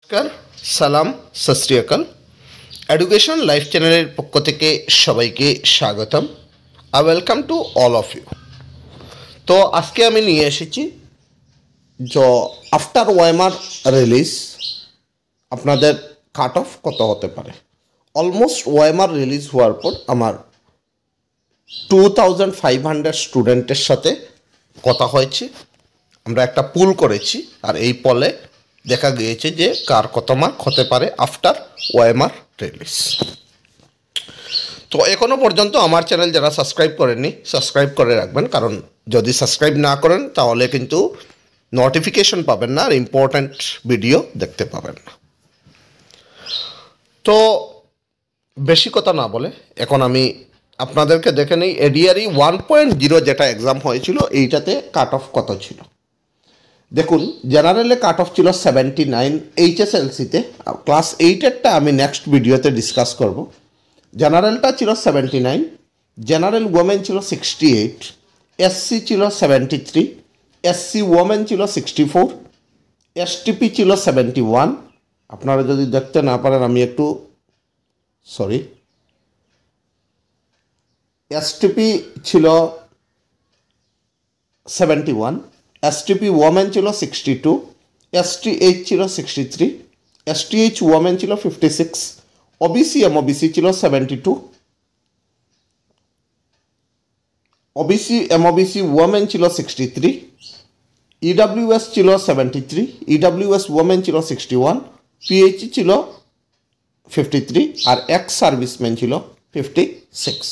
নমস্কার, সালাম, সত শ্রী আকাল। এডুকেশন লাইফ চ্যানেলের পক্ষ থেকে সবাইকে স্বাগতম। Welcome to all of you. তো আজকে আমি নিয়ে এসেছি যে আফটার ওএমআর রিলিজ আপনাদের কাট অফ কত হতে পারে। অলমোস্ট ওএমআর রিলিজ হওয়ার পর আমার 2500 স্টুডেন্টের সাথে কথা হয়েছে। আমরা একটা পুল করেছি, আর এই পলে দেখা গিয়েছে যে কার কত মার্ক হতে পারে আফটার ওএমআর রিলিজ। তো এখনও পর্যন্ত আমার চ্যানেল যারা সাবস্ক্রাইব করেননি, সাবস্ক্রাইব করে রাখবেন, কারণ যদি সাবস্ক্রাইব না করেন তাহলে কিন্তু নোটিফিকেশন পাবেন না আর ইম্পর্ট্যান্ট ভিডিও দেখতে পাবেন না। তো বেশি কথা না বলে এখন আমি আপনাদেরকে দেখে নিই এডিআরই 1.0 যেটা এক্সাম হয়েছিল এইটাতে কাট অফ কত ছিল। দেখুন, জেনারেলে কাট অফ ছিল 79, এইচএসএলসিতে ক্লাস 8-এরটা আমি নেক্সট ভিডিওতে ডিসকাস করব। জেনারেলটা ছিল 79, জেনারেল ওমেন ছিল 68, এসসি ছিল 73, এসসি ওমেন ছিল 64, এসটিপি ছিল 71। আপনারা যদি দেখতে না পারেন আমি একটু সরি, এসটিপি ছিল 71, এসটিপি ওমেন ছিল 62, এসটিএইচ ছিল 63, এসটিএইচ ওমেন ছিল 56, ওবিসি এমওবিসি ছিল 72, ওবিসি এমওবিসি ওমেন ছিল 63, ইডাব্লিউএস ছিল 73, ইডাব্লিউএস ওমেন ছিল 61, পিএইচই ছিল 53 আর এক্স সার্ভিসম্যান ছিল 56।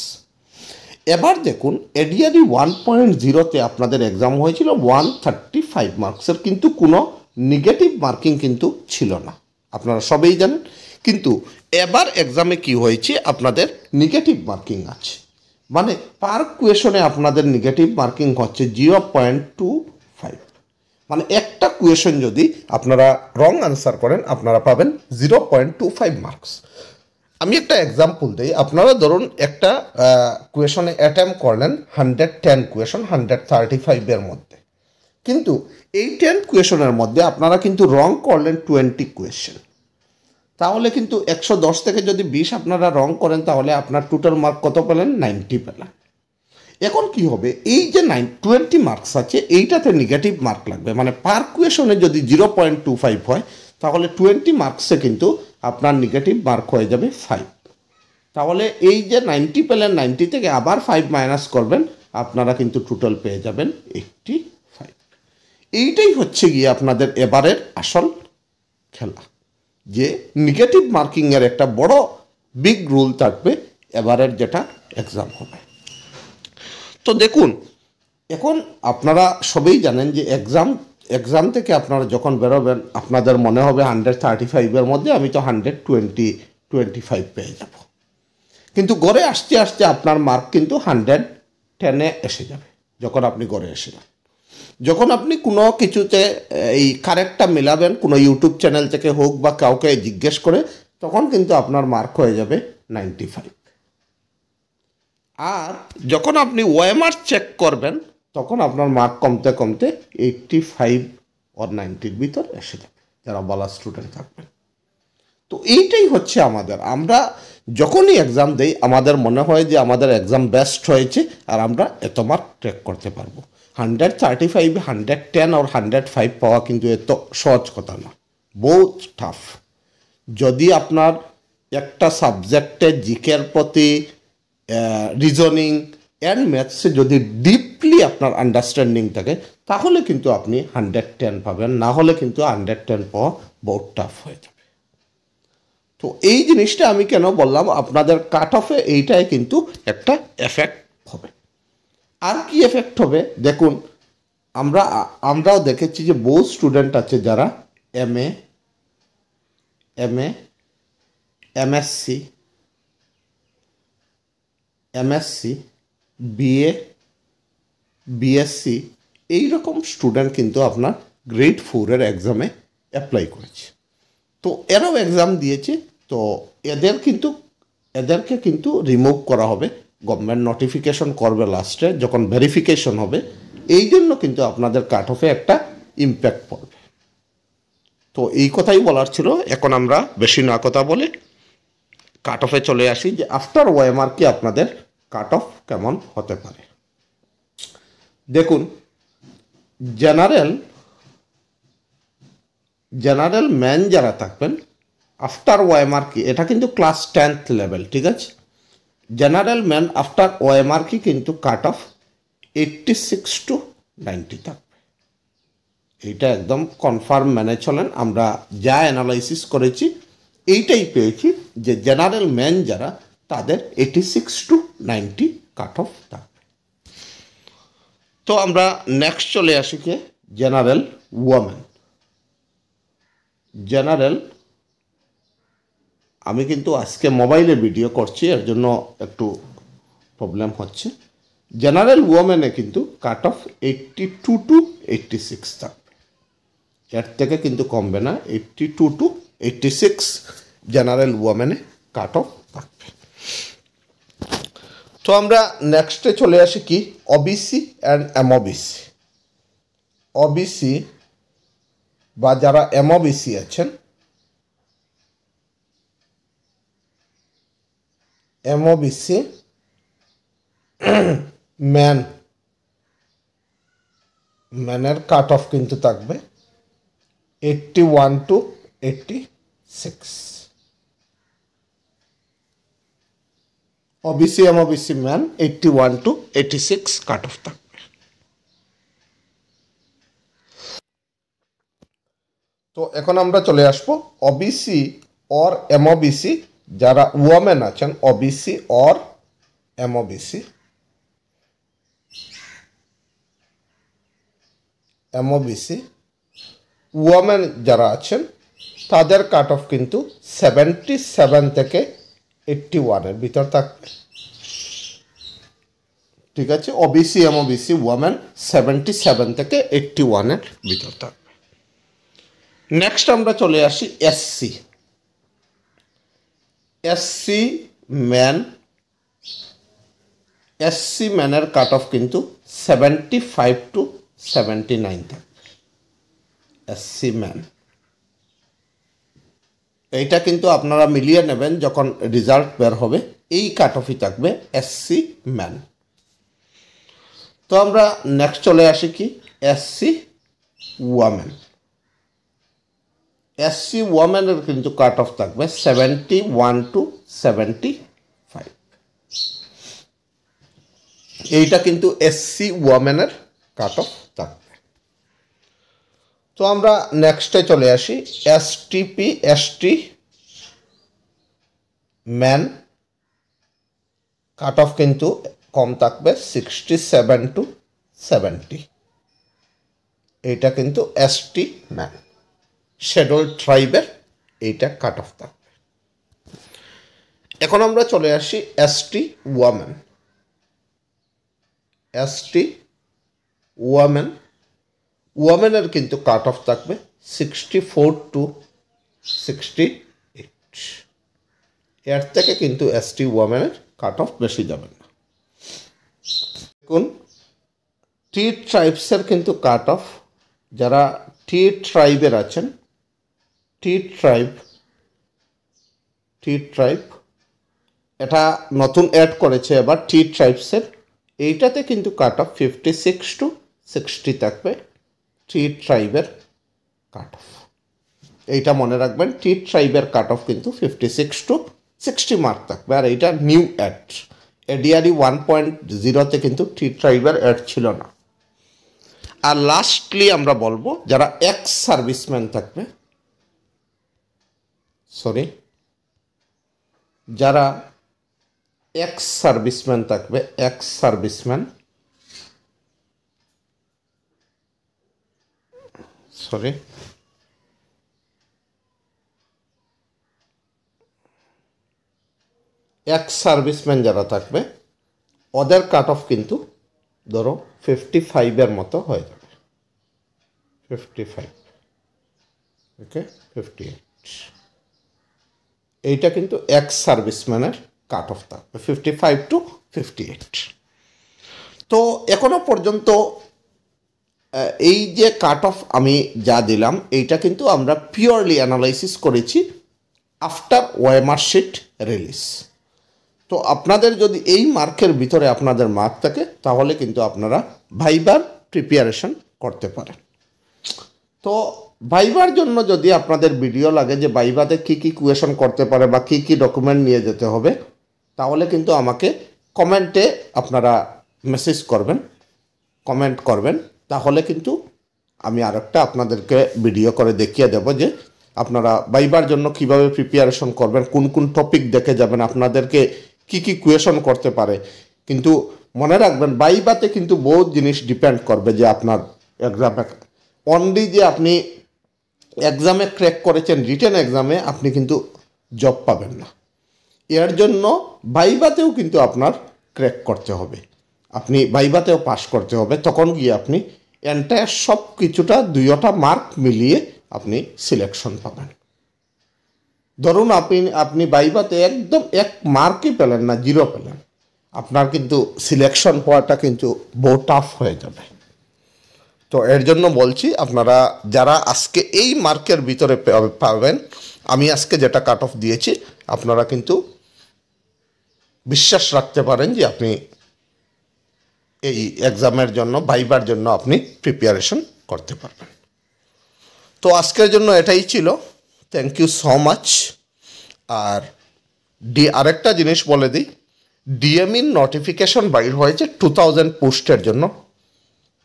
এবার দেখুন, এডিআরই 1.0তে আপনাদের এক্সাম হয়েছিল 135 মার্কসের, কিন্তু কোনো নেগেটিভ মার্কিং কিন্তু ছিল না, আপনারা সবাই জানেন। কিন্তু এবার এক্সামে কি হয়েছে, আপনাদের নেগেটিভ মার্কিং আছে, মানে পার কোয়েশনে আপনাদের নেগেটিভ মার্কিং হচ্ছে 0.25। মানে একটা কোয়েশন যদি আপনারা রং আনসার করেন আপনারা পাবেন 0.25 মার্কস। আমি একটা এক্সাম্পল দিই। আপনারা ধরুন একটা কোয়েশনে অ্যাটেম্প করলেন 110 কোয়েশন 135-এর মধ্যে, কিন্তু এই 10 কোয়েশনের মধ্যে আপনারা কিন্তু রং করলেন 20 কোয়েশন, তাহলে কিন্তু 110 থেকে যদি 20 আপনারা রং করেন তাহলে আপনার টোটাল মার্ক কত পেলেন? 90 পেলেন। এখন কি হবে, এই যে 20 মার্কস আছে এইটাতে নেগেটিভ মার্ক লাগবে, মানে পার কোয়েশনে যদি 0.25 হয় তাহলে 20 মার্কসে কিন্তু আপনার নেগেটিভ মার্ক হয়ে যাবে 5। তাহলে এই যে 90 পেলেন, 90 থেকে আবার 5 মাইনাস করবেন, আপনারা কিন্তু টোটাল পেয়ে যাবেন 85। এইটাই হচ্ছে গিয়ে আপনাদের এবারের আসল খেলা, যে নেগেটিভ মার্কিংয়ের একটা বড় বিগ রুল থাকবে এবারের যেটা এক্সাম হবে। তো দেখুন, এখন আপনারা সবাই জানেন যে এক্সাম থেকে আপনারা যখন বেরোবেন আপনাদের মনে হবে 135-এর মধ্যে আমি তো 125 পেয়ে যাব, কিন্তু গড়ে আসতে আসতে আপনার মার্ক কিন্তু 110-এ এসে যাবে যখন আপনি গড়ে এসে যান। যখন আপনি কোনো কিছুতে এই কারেক্টটা মেলাবেন, কোনো ইউটিউব চ্যানেল থেকে হোক বা কাউকে জিজ্ঞেস করে, তখন কিন্তু আপনার মার্ক হয়ে যাবে 95। আর যখন আপনি ওএমআর চেক করবেন তখন আপনার মার্ক কমতে কমতে 85 or 90-র ভিতর এসে যাবে যারা ভালো স্টুডেন্ট থাকবেন। তো এইটাই হচ্ছে আমরা যখনই এক্সাম দেই আমাদের মনে হয় যে আমাদের এক্সাম বেস্ট হয়েছে আর আমরা এত মার্ক ট্র্যাক করতে পারবো। 135, 110 আর 105 পাওয়া কিন্তু এত সহজ কথা না, বহুত টাফ। যদি আপনার একটা সাবজেক্টে জিকের প্রতি রিজনিং অ্যান্ড ম্যাথসে যদি ডিপলি আপনার আন্ডারস্ট্যান্ডিং থাকে তাহলে কিন্তু আপনি 110 পাবেন, না হলে কিন্তু 110 পাওয়া বহুত টাফ হয়ে যাবে। তো এই জিনিসটা আমি কেন বললাম, আপনাদের কাট অফে এইটাই কিন্তু একটা এফেক্ট হবে। আর কি এফেক্ট হবে দেখুন, আমরাও দেখেছি যে বহু স্টুডেন্ট আছে যারা এমএ, এমএসসি, বিএ, বিএসসি এইরকম স্টুডেন্ট কিন্তু আপনার গ্রেড 4-এর এক্সামে অ্যাপ্লাই করেছে। তো এরাও এক্সাম দিয়েছে, তো এদেরকে কিন্তু রিমুভ করা হবে, গভর্নমেন্ট নোটিফিকেশন করবে লাস্টে যখন ভেরিফিকেশন হবে। এই জন্য কিন্তু আপনাদের কাট অফে একটা ইম্প্যাক্ট পড়বে। তো এই কথাই বলার ছিল। এখন আমরা বেশি না কথা বলে কাট অফে চলে আসি যে আফটার ওএমআর কি আপনাদের কাট অফ কেমন হতে পারে। দেখুন, জেনারেল ম্যান যারা থাকবেন আফটার ওএমআর কি, এটা কিন্তু ক্লাস 10th লেভেল, ঠিক আছে। জেনারেল ম্যান আফটার ওএমআর কি কিন্তু কাট অফ 86 to 90 থাকবে। এইটা একদম কনফার্ম মেনে চলেন। আমরা যা অ্যানালাইসিস করেছি এইটাই পেয়েছি যে জেনারেল ম্যান যারা তাদের 86 to 90 কাট অফ থাকবে। তো আমরা নেক্সট চলে আসি কে জেনারেল ওয়ামেন। জেনারেল, আমি কিন্তু আজকে মোবাইলে ভিডিও করছি, এর জন্য একটু প্রবলেম হচ্ছে। জেনারেল ওয়ামেনে কিন্তু কাট অফ 82 to 86 থাকবে, এর থেকে কিন্তু কমবে না। 82 to 86 জেনারেল ওয়ামেনে কাট অফ থাকবে। তো আমরা নেক্সটে চলে আসি কি ওবিসি অ্যান্ড এমওবিসি। ওবিসি বা যারা এমওবিসি আছেন, এমওবিসি ম্যানের কাট অফ কিন্তু থাকবে 81 to 86। OBC MOBC man 81 to 86 cut off থাকবে। তো এখন আমরা চলে আসবো ওবিসি অর এমওবিসি যারা ওয়ামেন আছেন, OBC or MOBC. MOBC women যারা আছেন তাদের কাট অফ কিন্তু 77 থেকে 81-এর ভিতর থাকবে, ঠিক আছে। ওবিসি এমওবিসি ওয়ামেন 77 থেকে 81-এর ভিতর থাকবে। নেক্সট আমরা চলে আসি এসসি। এসসি ম্যানের কাট অফ কিন্তু 75 to 79 থাকবে। এসসি ম্যান, এইটা কিন্তু আপনারা মিলিয়ে নেবেন যখন রেজাল্ট বের হবে, এই কাট অফই থাকবে এসসি ম্যান। তো আমরা নেক্সট চলে আসি কি এসসি ওয়ামেন। এসসি ওয়ামেনের কিন্তু কাট অফ থাকবে 71 to 75। এইটা কিন্তু এসসি ওয়ামেনের কাট অফ থাকবে। তো আমরা নেক্সটে চলে আসি STP ST man, cut off কিন্তু কম থাকবে 67 to 70। এইটা কিন্তু এসটি ম্যান, শিডিউল্ড ট্রাইবের এইটা কাট অফ থাকবে। এখন আমরা চলে আসি এসটি ওয়ামেন। এসটি ওয়ামেনের কিন্তু কাট অফ থাকবে 64 to 68। এর থেকে কিন্তু এসটি ওয়ামেনের কাট অফ বেশি যাবে না। দেখুন, টি ট্রাইবসের কিন্তু কাট অফ, যারা টি ট্রাইবের আছেন, টি ট্রাইব এটা নতুন অ্যাড করেছে এবার টি ট্রাইবসের, এইটাতে কিন্তু কাট অফ 56 to 60 থাকবে। টি ট্রাইবের কাট অফ এইটা মনে রাখবেন, টি ট্রাইবের কাট অফ কিন্তু 56 to 60 মার্ক থাকবে। আর এইটা নিউ অ্যাড, এডিআরই 1.0-তে কিন্তু টি ট্রাইবের অ্যাড ছিল না। আর লাস্টলি আমরা বলবো যারা এক্স সার্ভিসম্যান থাকবে, যারা এক্স সার্ভিসম্যান থাকবে, এক্স সার্ভিসম্যান যারা থাকবে ওদের কাট অফ কিন্তু ধরো 55-এর মতো হয়ে যাবে, 55, ওকে 58। এইটা কিন্তু এক্স সার্ভিসম্যানের কাট অফ থাকবে 55 to 58। তো এখনো পর্যন্ত এই যে কাট অফ আমি যা দিলাম এইটা কিন্তু আমরা পিওরলি অ্যানালাইসিস করেছি আফটার ওএমআর শিট রিলিজ। তো আপনাদের যদি এই মার্কের ভিতরে আপনাদের মার্ক থাকে তাহলে কিন্তু আপনারা ভাইবার প্রিপারেশন করতে পারেন। তো ভাইবার জন্য যদি আপনাদের ভিডিও লাগে যে ভাইবাতে কী কী কোয়েশন করতে পারে বা কী কী ডকুমেন্ট নিয়ে যেতে হবে, তাহলে কিন্তু আমাকে কমেন্টে আপনারা মেসেজ করবেন, কমেন্ট করবেন, তাহলে কিন্তু আমি আরেকটা আপনাদেরকে ভিডিও করে দেখিয়ে দেব যে আপনারা ভাইবার জন্য কিভাবে প্রিপারেশন করবেন, কোন কোন টপিক দেখে যাবেন, আপনাদেরকে কি কি কোয়েশন করতে পারে। কিন্তু মনে রাখবেন ভাইবাতে কিন্তু বহুত জিনিস ডিপেন্ড করবে যে আপনার এক্সামে অনলি যে আপনি এক্সামে ক্র্যাক করেছেন রিটেন এক্সামে আপনি কিন্তু জব পাবেন না। এর জন্য ভাইবাতেও কিন্তু আপনার ক্র্যাক করতে হবে, আপনি ভাইবাতেও পাস করতে হবে, তখন গিয়ে আপনি এন্টায়ার সব কিছুটা দুইটা মার্ক মিলিয়ে আপনি সিলেকশন পাবেন। ধরুন আপনি ভাইবাতে একদম এক মার্কই পেলেন না, 0 পেলেন, আপনার কিন্তু সিলেকশন পাওয়াটা কিন্তু বহু টাফ হয়ে যাবে। তো এর জন্য বলছি আপনারা যারা আজকে এই মার্কের ভিতরে পাবেন, আমি আজকে যেটা কাট অফ দিয়েছি আপনারা কিন্তু বিশ্বাস রাখতে পারেন যে আপনি এই এক্সামের জন্য ভাইবার জন্য আপনি প্রিপারেশন করতে পারবেন। তো আজকের জন্য এটাই ছিল। Thank you so much. আর আরেকটা জিনিস বলে দিই, ডিএমইর নোটিফিকেশন বাইর হয়েছে 2000 পোস্টের জন্য।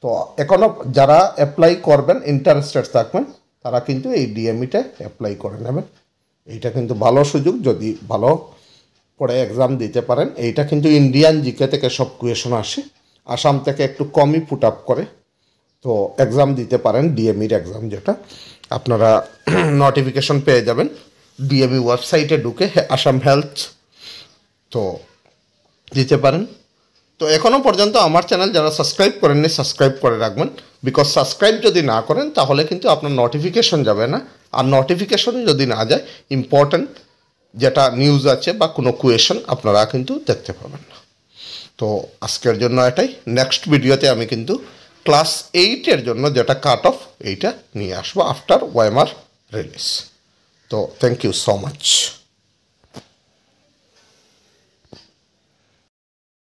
তো এখনও যারা অ্যাপ্লাই করবেন ইন্টারেস্টেড থাকবেন তারা কিন্তু এই ডিএমইটা অ্যাপ্লাই করে নেবেন। এইটা কিন্তু ভালো সুযোগ, যদি ভালো করে এক্সাম দিতে পারেন। এইটা কিন্তু ইন্ডিয়ান জিকে থেকে সব কোয়েশন আসে, আসাম থেকে একটু কমই পুট আপ করে। তো এক্সাম দিতে পারেন, ডিএমইর এক্সাম যেটা আপনারা নোটিফিকেশন পেয়ে যাবেন ডিএমই ওয়েবসাইটে ঢুকে, আসাম হেলথ, তো দিতে পারেন। তো এখনও পর্যন্ত আমার চ্যানেল যারা সাবস্ক্রাইব করেননি সাবস্ক্রাইব করে রাখবেন, বিকজ সাবস্ক্রাইব যদি না করেন তাহলে কিন্তু আপনার নোটিফিকেশন যাবে না, আর নোটিফিকেশন যদি না যায় ইম্পর্ট্যান্ট যেটা নিউজ আছে বা কোনো কোয়েশন আপনারা কিন্তু দেখতে পাবেন না। তো আজকের জন্য এটাই। নেক্সট ভিডিওতে আমি কিন্তু ক্লাস 8-এর জন্য যেটা কাট অফ এইটা নিয়ে আসবো আফটার ওএমআর রিলিজ। তো থ্যাংক ইউ সো মাচ।